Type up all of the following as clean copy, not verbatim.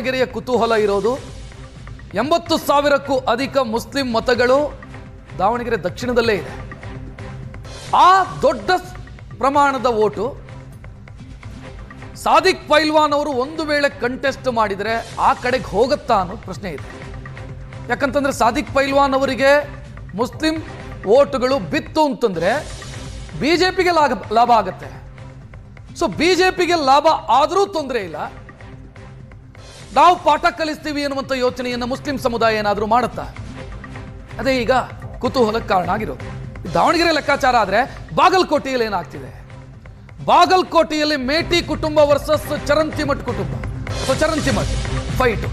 ದಾವಣಗೆರೆಯ ಕುತೂಹಲ ಇರೋದು 80,000ಕ್ಕೂ ಅಧಿಕ ಮುಸ್ಲಿಂ ಮತಗಳು ದಾವಣಗೆರೆ ದಕ್ಷಿಣದಲ್ಲೇ ಇದೆ. ಆ ದೊಡ್ಡ ಪ್ರಮಾಣದ ವೋಟು ಸಾದಿಕ್ ಪೈಲ್ವಾನ್ ಅವರು ಒಂದು ವೇಳೆ ಕಂಟೆಸ್ಟ್ ಮಾಡಿದರೆ ಆ ಕಡೆಗೆ ಹೋಗುತ್ತಾ ಅನ್ನೋ ಪ್ರಶ್ನೆ ಇದೆ. ಯಾಕಂತಂದ್ರೆ ಸಾದಿಕ್ ಪೈಲ್ವಾನ್ ಅವರಿಗೆ ಮುಸ್ಲಿಂ ವೋಟುಗಳು ಬಿತ್ತು ಅಂತಂದ್ರೆ ಬಿಜೆಪಿಗೆ ಲಾಭ ಆಗುತ್ತೆ. ಸೊ ಬಿಜೆಪಿಗೆ ಲಾಭ ಆದರೂ ತೊಂದರೆ ಇಲ್ಲ, ನಾವು ಪಾಠ ಕಲಿಸ್ತೀವಿ ಎನ್ನುವಂಥ ಯೋಚನೆಯನ್ನು ಮುಸ್ಲಿಂ ಸಮುದಾಯ ಏನಾದರೂ ಮಾಡುತ್ತಾ? ಅದೇ ಈಗ ಕುತೂಹಲಕ್ಕೆ ಕಾರಣ ಆಗಿರೋದು. ದಾವಣಗೆರೆ ಲೆಕ್ಕಾಚಾರ ಆದರೆ ಬಾಗಲಕೋಟೆಯಲ್ಲಿ ಏನಾಗ್ತಿದೆ? ಬಾಗಲಕೋಟೆಯಲ್ಲಿ ಮೇಟಿ ಕುಟುಂಬ ವರ್ಸಸ್ ಚರಂತಿಮಠ್ ಕುಟುಂಬ ಅಥವಾ ಚರಂತಿಮಠ್ ಫೈಟ್.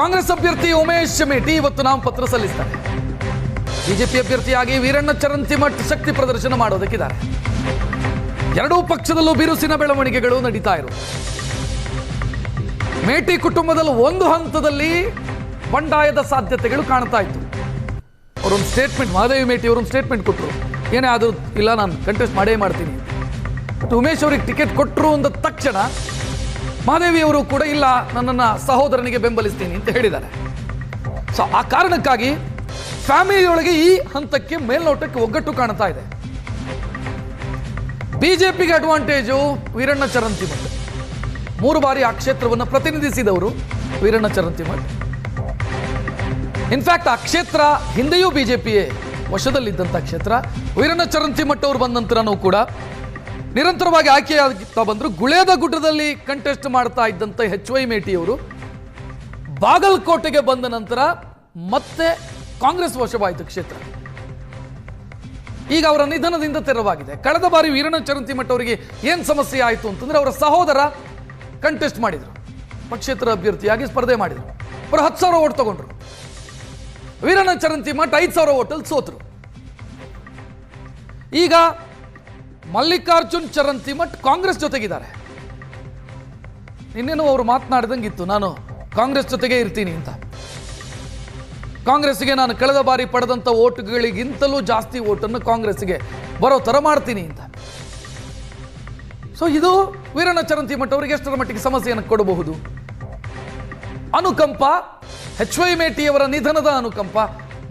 ಕಾಂಗ್ರೆಸ್ ಅಭ್ಯರ್ಥಿ ಉಮೇಶ್ ಮೇಟಿ ಇವತ್ತು ನಾಮಪತ್ರ ಸಲ್ಲಿಸ್ತಾರೆ. ಬಿಜೆಪಿ ಅಭ್ಯರ್ಥಿಯಾಗಿ ವೀರಣ್ಣ ಚರಂತಿಮಠ್ ಶಕ್ತಿ ಪ್ರದರ್ಶನ ಮಾಡೋದಕ್ಕಿದ್ದಾರೆ. ಎರಡೂ ಪಕ್ಷದಲ್ಲೂ ಬಿರುಸಿನ ಬೆಳವಣಿಗೆಗಳು ನಡೀತಾ ಇರೋದು. ಮೇಟಿ ಕುಟುಂಬದಲ್ಲಿ ಒಂದು ಹಂತದಲ್ಲಿ ಬಂಡಾಯದ ಸಾಧ್ಯತೆಗಳು ಕಾಣ್ತಾ ಇತ್ತು. ಅವರೊಂದು ಸ್ಟೇಟ್ಮೆಂಟ್, ಮಹಾದೇವಿ ಮೇಟಿ ಅವರೊಂದು ಸ್ಟೇಟ್ಮೆಂಟ್ ಕೊಟ್ಟರು, ಏನೇ ಆದರೂ ಇಲ್ಲ ನಾನು ಕಂಟೆಸ್ಟ್ ಮಾಡೇ ಮಾಡ್ತೀನಿ. ಬಟ್ ಉಮೇಶ್ ಅವರಿಗೆ ಟಿಕೆಟ್ ಕೊಟ್ಟರು ಅಂದ ತಕ್ಷಣ ಮಹಾದೇವಿ ಅವರು ಕೂಡ ಇಲ್ಲ, ನನ್ನನ್ನು ಸಹೋದರನಿಗೆ ಬೆಂಬಲಿಸ್ತೀನಿ ಅಂತ ಹೇಳಿದ್ದಾರೆ. ಸೊ ಆ ಕಾರಣಕ್ಕಾಗಿ ಫ್ಯಾಮಿಲಿಯೊಳಗೆ ಈ ಹಂತಕ್ಕೆ ಮೇಲ್ನೋಟಕ್ಕೆ ಒಗ್ಗಟ್ಟು ಕಾಣ್ತಾ ಇದೆ. ಬಿಜೆಪಿಗೆ ಅಡ್ವಾಂಟೇಜು ವೀರಣ್ಣ ಚರಂತಿಮಠ್. 3 ಬಾರಿ ಆ ಕ್ಷೇತ್ರವನ್ನು ಪ್ರತಿನಿಧಿಸಿದವರು ವೀರಣ್ಣ ಚರಂತಿಮಠ್. ಇನ್ಫ್ಯಾಕ್ಟ್ ಆ ಕ್ಷೇತ್ರ ಹಿಂದೆಯೂ ಬಿಜೆಪಿಯೇ ವಶದಲ್ಲಿದ್ದಂಥ ಕ್ಷೇತ್ರ. ವೀರಣ್ಣ ಚರಂತಿಮಠ್ ಅವರು ಬಂದ ನಂತರನೂ ಕೂಡ ನಿರಂತರವಾಗಿ ಆಯ್ಕೆಯಾಗುತ್ತಾ ಬಂದರು. ಗುಳೇದ ಗುಡ್ಡದಲ್ಲಿ ಕಂಟೆಸ್ಟ್ ಮಾಡ್ತಾ ಇದ್ದಂಥ HY ಮೇಟಿಯವರು ಬಾಗಲಕೋಟೆಗೆ ಬಂದ ನಂತರ ಮತ್ತೆ ಕಾಂಗ್ರೆಸ್ ವಶವಾಯಿತು ಕ್ಷೇತ್ರ. ಈಗ ಅವರ ನಿಧನದಿಂದ ತೆರವಾಗಿದೆ. ಕಳೆದ ಬಾರಿ ವೀರಣ್ಣ ಚರಂತಿಮಠ್ ಅವರಿಗೆ ಏನು ಸಮಸ್ಯೆ ಆಯಿತು ಅಂತಂದ್ರೆ ಅವರ ಸಹೋದರ ಕಂಟೆಸ್ಟ್ ಮಾಡಿದರು, ಪಕ್ಷೇತರ ಅಭ್ಯರ್ಥಿಯಾಗಿ ಸ್ಪರ್ಧೆ ಮಾಡಿದರು. ಅವರು 10,000 ಓಟ್ ತಗೊಂಡ್ರು. ವೀರಣ್ಣ ಚರಂತಿಮಠ್ 5,000 ಓಟಲ್ಲಿ ಸೋತರು. ಈಗ ಮಲ್ಲಿಕಾರ್ಜುನ್ ಚರಂತಿಮಠ್ ಕಾಂಗ್ರೆಸ್ ಜೊತೆಗಿದ್ದಾರೆ. ಇನ್ನೇನು ಅವರು ಮಾತನಾಡಿದಂಗಿತ್ತು, ನಾನು ಕಾಂಗ್ರೆಸ್ ಜೊತೆಗೆ ಇರ್ತೀನಿ ಅಂತ. ಕಾಂಗ್ರೆಸ್ಗೆ ನಾನು ಕಳೆದ ಬಾರಿ ಪಡೆದಂಥ ಓಟುಗಳಿಗಿಂತಲೂ ಜಾಸ್ತಿ ಓಟನ್ನು ಕಾಂಗ್ರೆಸ್ಗೆ ಬರೋ ಥರ ಮಾಡ್ತೀನಿ ಅಂತ. ಸೊ ಇದು ವೀರಣ್ಣ ಚರಂತಿಮಠ್ ಅವರಿಗೆ ಎಷ್ಟರ ಮಟ್ಟಿಗೆ ಸಮಸ್ಯೆಯನ್ನು ಕೊಡಬಹುದು? ಅನುಕಂಪ, HY ಮೇಟಿಯವರ ನಿಧನದ ಅನುಕಂಪ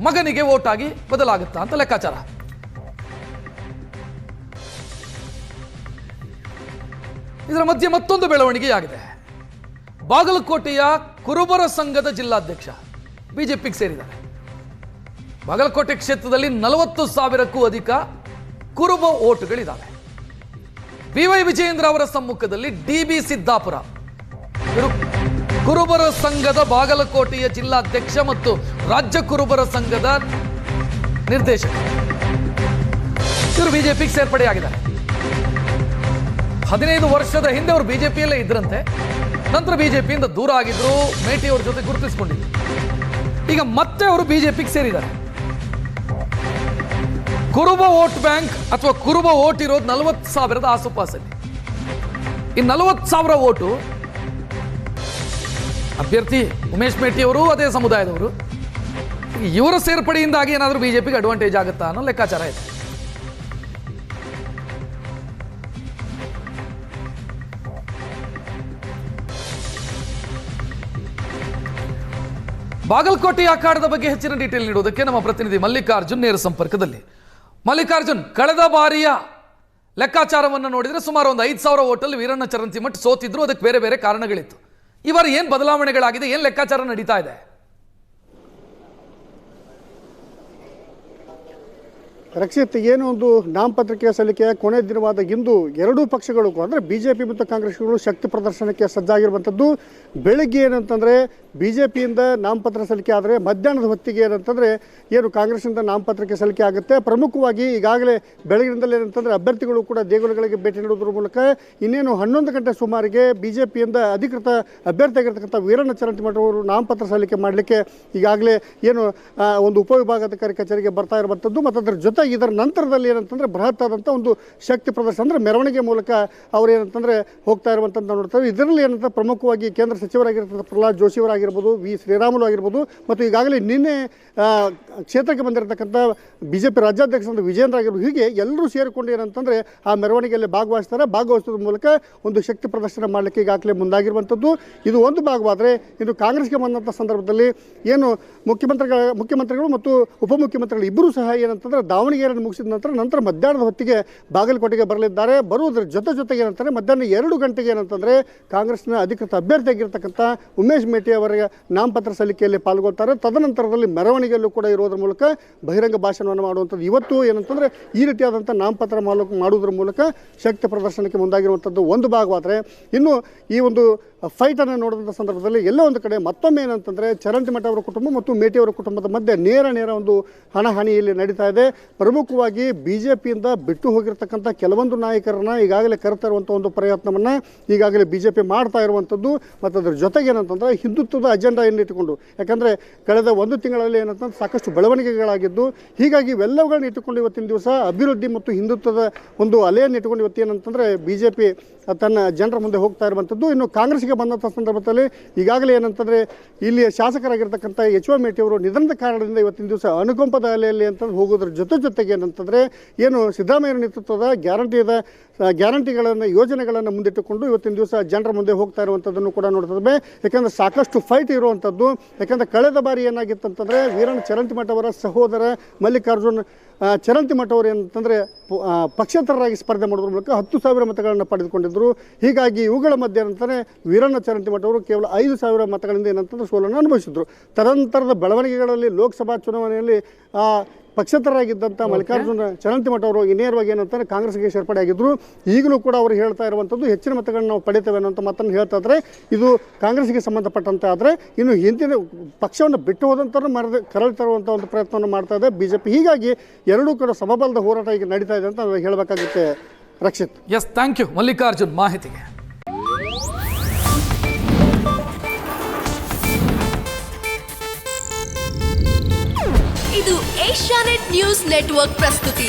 ಮಗನಿಗೆ ವೋಟ್ ಆಗಿ ಬದಲಾಗುತ್ತಾ ಅಂತ ಲೆಕ್ಕಾಚಾರ. ಇದರ ಮಧ್ಯೆ ಮತ್ತೊಂದು ಬೆಳವಣಿಗೆಯಾಗಿದೆ. ಬಾಗಲಕೋಟೆಯ ಕುರುಬರ ಸಂಘದ ಜಿಲ್ಲಾಧ್ಯಕ್ಷ ಬಿಜೆಪಿಗೆ ಸೇರಿದ್ದಾರೆ. ಬಾಗಲಕೋಟೆ ಕ್ಷೇತ್ರದಲ್ಲಿ 40,000ಕ್ಕೂ ಅಧಿಕ ಕುರುಬ ಓಟುಗಳಿದ್ದಾವೆ. BY ವಿಜಯೇಂದ್ರ ಅವರ ಸಮ್ಮುಖದಲ್ಲಿ DB ಸಿದ್ದಾಪುರ ಕುರುಬರ ಸಂಘದ ಬಾಗಲಕೋಟೆಯ ಜಿಲ್ಲಾಧ್ಯಕ್ಷ ಮತ್ತು ರಾಜ್ಯ ಕುರುಬರ ಸಂಘದ ನಿರ್ದೇಶಕ, ಇವರು ಬಿಜೆಪಿಗೆ ಸೇರ್ಪಡೆಯಾಗಿದ್ದಾರೆ. 15 ವರ್ಷದ ಹಿಂದೆ ಅವರು ಬಿಜೆಪಿಯಲ್ಲೇ ಇದ್ರಂತೆ. ನಂತರ ಬಿಜೆಪಿಯಿಂದ ದೂರ ಆಗಿದ್ರು, ಮೇಟಿಯವರ ಜೊತೆ ಗುರುತಿಸಿಕೊಂಡಿದ್ರು. ಈಗ ಮತ್ತೆ ಅವರು ಬಿಜೆಪಿಗೆ ಸೇರಿದ್ದಾರೆ. ಕುರುಬ ವೋಟ್ ಬ್ಯಾಂಕ್ ಅಥವಾ ಕುರುಬ ವೋಟ್ ಇರೋದು 40,000ದ ಆಸುಪಾಸಲ್ಲಿ. ಈ 40,000 ವೋಟು ಅಭ್ಯರ್ಥಿ ಉಮೇಶ್ ಮೇಟಿ ಅವರು ಅದೇ ಸಮುದಾಯದವರು. ಇವರ ಸೇರ್ಪಡೆಯಿಂದಾಗಿ ಏನಾದರೂ ಬಿಜೆಪಿಗೆ ಅಡ್ವಾಂಟೇಜ್ ಆಗುತ್ತಾ ಅನ್ನೋ ಲೆಕ್ಕಾಚಾರ ಇದೆ. ಬಾಗಲಕೋಟೆ ಅಖಾಡದ ಬಗ್ಗೆ ಹೆಚ್ಚಿನ ಡೀಟೇಲ್ ನೀಡುವುದಕ್ಕೆ ನಮ್ಮ ಪ್ರತಿನಿಧಿ ಮಲ್ಲಿಕಾರ್ಜುನ್ ನೇರ ಸಂಪರ್ಕದಲ್ಲಿ. ಮಲ್ಲಿಕಾರ್ಜುನ್, ಕಳೆದ ಬಾರಿಯ ಲೆಕ್ಕಾಚಾರವನ್ನು ನೋಡಿದರೆ ಸುಮಾರು ಒಂದು 5,000 ಓಟಲ್ಲಿ ವೀರಣ್ಣ ಚರಂತಿಮಠ್ ಸೋತಿದ್ರು. ಅದಕ್ಕೆ ಬೇರೆ ಬೇರೆ ಕಾರಣಗಳಿತ್ತು. ಈ ಬಾರಿ ಏನು ಬದಲಾವಣೆಗಳಾಗಿದೆ, ಏನು ಲೆಕ್ಕಾಚಾರ ನಡೀತಾ ಇದೆ? ರಕ್ಷಿತ್, ಏನು ಒಂದು ನಾಮಪತ್ರಿಕೆ ಸಲ್ಲಿಕೆಯ ಕೊನೆ ದಿನವಾದ ಇಂದು ಎರಡೂ ಪಕ್ಷಗಳು ಅಂದರೆ ಬಿಜೆಪಿ ಮತ್ತು ಕಾಂಗ್ರೆಸ್ಗಳು ಶಕ್ತಿ ಪ್ರದರ್ಶನಕ್ಕೆ ಸಜ್ಜಾಗಿರುವಂಥದ್ದು. ಬೆಳಗ್ಗೆ ಏನಂತಂದರೆ ಬಿಜೆಪಿಯಿಂದ ನಾಮಪತ್ರ ಸಲ್ಲಿಕೆ ಆದರೆ ಮಧ್ಯಾಹ್ನದ ಹೊತ್ತಿಗೆ ಏನಂತಂದರೆ ಏನು ಕಾಂಗ್ರೆಸ್ಸಿಂದ ನಾಮಪತ್ರಕ್ಕೆ ಸಲ್ಲಿಕೆ ಆಗುತ್ತೆ. ಪ್ರಮುಖವಾಗಿ ಈಗಾಗಲೇ ಬೆಳಗಿನಿಂದಲೇ ಏನಂತಂದರೆ ಅಭ್ಯರ್ಥಿಗಳು ಕೂಡ ದೇಗುಲಗಳಿಗೆ ಭೇಟಿ ನೀಡುವುದರ ಮೂಲಕ ಇನ್ನೇನು 11 ಗಂಟೆ ಸುಮಾರಿಗೆ ಬಿಜೆಪಿಯಿಂದ ಅಧಿಕೃತ ಅಭ್ಯರ್ಥಿಯಾಗಿರ್ತಕ್ಕಂಥ ವೀರಣ್ಣ ಚರಂತಿಮಠ್ ಅವರು ನಾಮಪತ್ರ ಸಲ್ಲಿಕೆ ಮಾಡಲಿಕ್ಕೆ ಈಗಾಗಲೇ ಏನು ಒಂದು ಉಪವಿಭಾಗಾಧಿಕಾರಿ ಕಚೇರಿಗೆ ಬರ್ತಾ ಇರುವಂಥದ್ದು. ಮತ್ತು ಅದರ ಜೊತೆಗೆ ಇದರ ನಂತರದಲ್ಲಿ ಏನಂತಂದರೆ ಬೃಹತ್ ಆದಂಥ ಒಂದು ಶಕ್ತಿ ಪ್ರದರ್ಶನ ಅಂದರೆ ಮೆರವಣಿಗೆ ಮೂಲಕ ಅವ್ರು ಏನಂತಂದರೆ ಹೋಗ್ತಾ ಇರುವಂಥದ್ದು ನಾವು ನೋಡ್ತೇವೆ. ಇದರಲ್ಲಿ ಏನಂತ ಪ್ರಮುಖವಾಗಿ ಕೇಂದ್ರ ಸಚಿವರಾಗಿರ್ತಕ್ಕಂಥ ಪ್ರಹ್ಲಾದ್ ಜೋಶಿ ಅವರಾಗಿರ್ಬೋದು, ವಿ ಶ್ರೀರಾಮುಲು ಆಗಿರ್ಬೋದು, ಮತ್ತು ಈಗಾಗಲೇ ನಿನ್ನೆ ಕ್ಷೇತ್ರಕ್ಕೆ ಬಂದಿರತಕ್ಕಂಥ BJP ರಾಜ್ಯಾಧ್ಯಕ್ಷರಾದ ವಿಜೇಂದ್ರ ಆಗಿರ್ಬೋದು, ಹೀಗೆ ಎಲ್ಲರೂ ಸೇರಿಕೊಂಡು ಏನಂತಂದರೆ ಆ ಮೆರವಣಿಗೆಯಲ್ಲಿ ಭಾಗವಹಿಸೋದ್ರ ಮೂಲಕ ಒಂದು ಶಕ್ತಿ ಪ್ರದರ್ಶನ ಮಾಡಲಿಕ್ಕೆ ಈಗಾಗಲೇ ಮುಂದಾಗಿರುವಂಥದ್ದು. ಇದು ಒಂದು ಭಾಗವಾದರೆ ಇನ್ನು ಕಾಂಗ್ರೆಸ್ಗೆ ಬಂದಂಥ ಸಂದರ್ಭದಲ್ಲಿ ಏನು ಮುಖ್ಯಮಂತ್ರಿಗಳು ಮತ್ತು ಉಪಮುಖ್ಯಮಂತ್ರಿಗಳು ಇಬ್ಬರೂ ಸಹ ಏನಂತಂದರೆ ದಾವಣಗೆರೆಯನ್ನು ಮುಗಿಸಿದ ನಂತರ ಮಧ್ಯಾಹ್ನದ ಹೊತ್ತಿಗೆ ಬಾಗಲಕೋಟೆಗೆ ಬರಲಿದ್ದಾರೆ. ಬರುವುದರ ಜೊತೆಗೆ ಏನಂತಾರೆ ಮಧ್ಯಾಹ್ನ 2 ಗಂಟೆಗೆ ಏನಂತಂದರೆ ಕಾಂಗ್ರೆಸ್ನ ಅಧಿಕೃತ ಅಭ್ಯರ್ಥಿಯಾಗಿರ್ತಕ್ಕಂಥ ಉಮೇಶ್ ಮೇಟಿ ಅವರ ನಾಮಪತ್ರ ಸಲ್ಲಿಕೆಯಲ್ಲಿ ಪಾಲ್ಗೊಳ್ತಾರೆ. ತದನಂತರದಲ್ಲಿ ಮೆರವಣಿಗೆಯಲ್ಲೂ ಕೂಡ ಇರೋದ್ರ ಮೂಲಕ ಬಹಿರಂಗ ಭಾಷಣವನ್ನು ಮಾಡುವಂಥದ್ದು. ಇವತ್ತು ಏನಂತಂದರೆ ಈ ರೀತಿಯಾದಂಥ ನಾಮಪತ್ರ ಮಾಡುವುದರ ಮೂಲಕ ಶಕ್ತಿ ಪ್ರದರ್ಶನಕ್ಕೆ ಮುಂದಾಗಿರುವಂಥದ್ದು ಒಂದು ಭಾಗವಾದರೆ, ಇನ್ನು ಈ ಒಂದು ಫೈಟನ್ನು ನೋಡಿದಂಥ ಸಂದರ್ಭದಲ್ಲಿ ಎಲ್ಲೋ ಒಂದು ಕಡೆ ಮತ್ತೊಮ್ಮೆ ಏನಂತಂದರೆ ಚರಂತಿಮಠ ಅವರ ಕುಟುಂಬ ಮತ್ತು ಮೇಟಿ ಅವರ ಕುಟುಂಬದ ಮಧ್ಯೆ ನೇರ ಒಂದು ಹಣಾಹಣಿ ಇಲ್ಲಿ ನಡೀತಾ ಇದೆ. ಪ್ರಮುಖವಾಗಿ BJPಯಿಂದ ಬಿಟ್ಟು ಹೋಗಿರ್ತಕ್ಕಂಥ ಕೆಲವೊಂದು ನಾಯಕರನ್ನ ಈಗಾಗಲೇ ಕರೆತರುವಂಥ ಒಂದು ಪ್ರಯತ್ನವನ್ನು ಈಗಾಗಲೇ BJP ಮಾಡ್ತಾ ಇರುವಂಥದ್ದು. ಮತ್ತು ಅದರ ಜೊತೆಗೆ ಏನಂತಂದರೆ ಹಿಂದುತ್ವದ ಅಜೆಂಡಾಯನ್ನು ಇಟ್ಟುಕೊಂಡು, ಯಾಕಂದರೆ ಕಳೆದ 1 ತಿಂಗಳಲ್ಲಿ ಏನಂತಂದ್ರೆ ಸಾಕಷ್ಟು ಬೆಳವಣಿಗೆಗಳಾಗಿದ್ದು, ಹೀಗಾಗಿ ಇವೆಲ್ಲವುಗಳನ್ನ ಇಟ್ಟುಕೊಂಡು ಇವತ್ತಿನ ದಿವಸ ಅಭಿವೃದ್ಧಿ ಮತ್ತು ಹಿಂದುತ್ವದ ಒಂದು ಅಲೆಯನ್ನು ಇಟ್ಟುಕೊಂಡು ಇವತ್ತೇನಂತಂದರೆ BJP ತನ್ನ ಜನರ ಮುಂದೆ ಹೋಗ್ತಾ ಇರುವಂಥದ್ದು. ಇನ್ನು ಕಾಂಗ್ರೆಸ್ಗೆ ಬಂದಂಥ ಸಂದರ್ಭದಲ್ಲಿ ಈಗಾಗಲೇ ಏನಂತಂದರೆ ಇಲ್ಲಿ ಶಾಸಕರಾಗಿರ್ತಕ್ಕಂಥ H.O. ಮೇಟಿ ಅವರು ನಿಧನದ ಕಾರಣದಿಂದ ಇವತ್ತಿನ ದಿವಸ ಅನುಕಂಪದ ಅಲೆಯಲ್ಲಿ ಅಂತಂದು ಹೋಗೋದ್ರ ಜೊತೆಗೆ ಏನಂತಂದರೆ ಏನು ಸಿದ್ದರಾಮಯ್ಯ ನೇತೃತ್ವದ ಗ್ಯಾರಂಟಿಗಳನ್ನು ಯೋಜನೆಗಳನ್ನು ಮುಂದಿಟ್ಟುಕೊಂಡು ಇವತ್ತಿನ ದಿವಸ ಜನರ ಮುಂದೆ ಹೋಗ್ತಾ ಇರುವಂಥದ್ದನ್ನು ಕೂಡ ನೋಡ್ತದೆ. ಯಾಕಂದರೆ ಸಾಕಷ್ಟು ಫೈಟ್ ಇರುವಂಥದ್ದು. ಯಾಕಂದರೆ ಕಳೆದ ಬಾರಿ ಏನಾಗಿತ್ತಂತಂದರೆ ವೀರಣ್ಣ ಚರಂತಿಮಠ ಅವರ ಸಹೋದರ ಮಲ್ಲಿಕಾರ್ಜುನ್ ಚರಂತಿಮಠ ಅವರು ಏನಂತಂದರೆ ಪಕ್ಷೇತರರಾಗಿ ಸ್ಪರ್ಧೆ ಮಾಡೋದ್ರ ಮೂಲಕ 10,000 ಮತಗಳನ್ನು ಪಡೆದುಕೊಂಡಿದ್ದರು. ಹೀಗಾಗಿ ಇವುಗಳ ಮಧ್ಯೆ ಏನಂತಾರೆ ವೀರಣ್ಣ ಚರಂತಿಮಠ ಅವರು ಕೇವಲ 5,000 ಮತಗಳಿಂದ ಏನಂತಂದ್ರೆ ಸೋಲನ್ನು ಅನುಭವಿಸಿದ್ರು. ತದನಂತರದ ಬೆಳವಣಿಗೆಗಳಲ್ಲಿ ಲೋಕಸಭಾ ಚುನಾವಣೆಯಲ್ಲಿ ಪಕ್ಷೇತರರಾಗಿದ್ದಂಥ ಮಲ್ಲಿಕಾರ್ಜುನ ಚರಂತಿಮಠ ಅವರು ನೇರವಾಗಿ ಏನಂತಾರೆ ಕಾಂಗ್ರೆಸ್ಗೆ ಸೇರ್ಪಡೆಯಾಗಿದ್ದರು. ಈಗಲೂ ಕೂಡ ಅವರು ಹೇಳ್ತಾ ಇರುವಂಥದ್ದು ಹೆಚ್ಚಿನ ಮತಗಳನ್ನು ನಾವು ಪಡಿತೇವೆ ಅನ್ನೋಂಥ ಮಾತನ್ನು ಹೇಳ್ತಾ ಇದ್ರೆ ಇದು ಕಾಂಗ್ರೆಸ್ಗೆ ಸಂಬಂಧಪಟ್ಟಂತೆ. ಆದರೆ ಇನ್ನು ಹಿಂದಿನ ಪಕ್ಷವನ್ನು ಬಿಟ್ಟು ಹೋದಂಥವ್ರು ಕರಳಿ ತರುವಂಥ ಒಂದು ಪ್ರಯತ್ನವನ್ನು ಮಾಡ್ತಾ ಇದೆ BJP. ಹೀಗಾಗಿ ಎರಡೂ ಕೂಡ ಸಮಬಲದ ಹೋರಾಟ ಈಗ ನಡೀತಾ ಇದೆ ಅಂತ ಹೇಳಬೇಕಾಗುತ್ತೆ. Rakshith. Yes, thank you Mallikarjun ಮಾಹಿತಿಗೆ. ಇದು ಏಷ್ಯಾನೆಟ್ ನ್ಯೂಸ್ ನೆಟ್ವರ್ಕ್ ಪ್ರಸ್ತುತಿ.